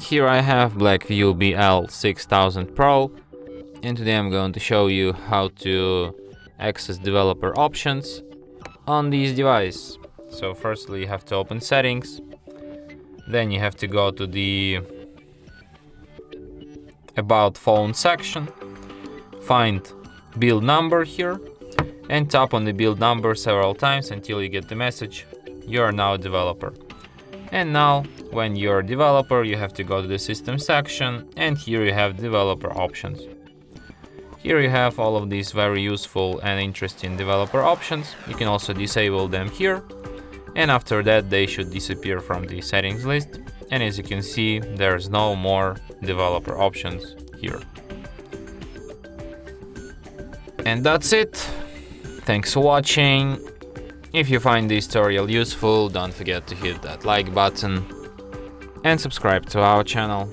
Here I have BLACKVIEW BL6000 Pro, and today I'm going to show you how to access developer options on this device. So firstly you have to open settings, then you have to go to the about phone section, find build number here, and tap on the build number several times until you get the message, you are now a developer. And now, when you're a developer, you have to go to the system section, and here you have developer options. Here you have all of these very useful and interesting developer options. You can also disable them here, and after that they should disappear from the settings list. And as you can see, there's no more developer options here. And that's it. Thanks for watching. If you find this tutorial useful, don't forget to hit that like button and subscribe to our channel.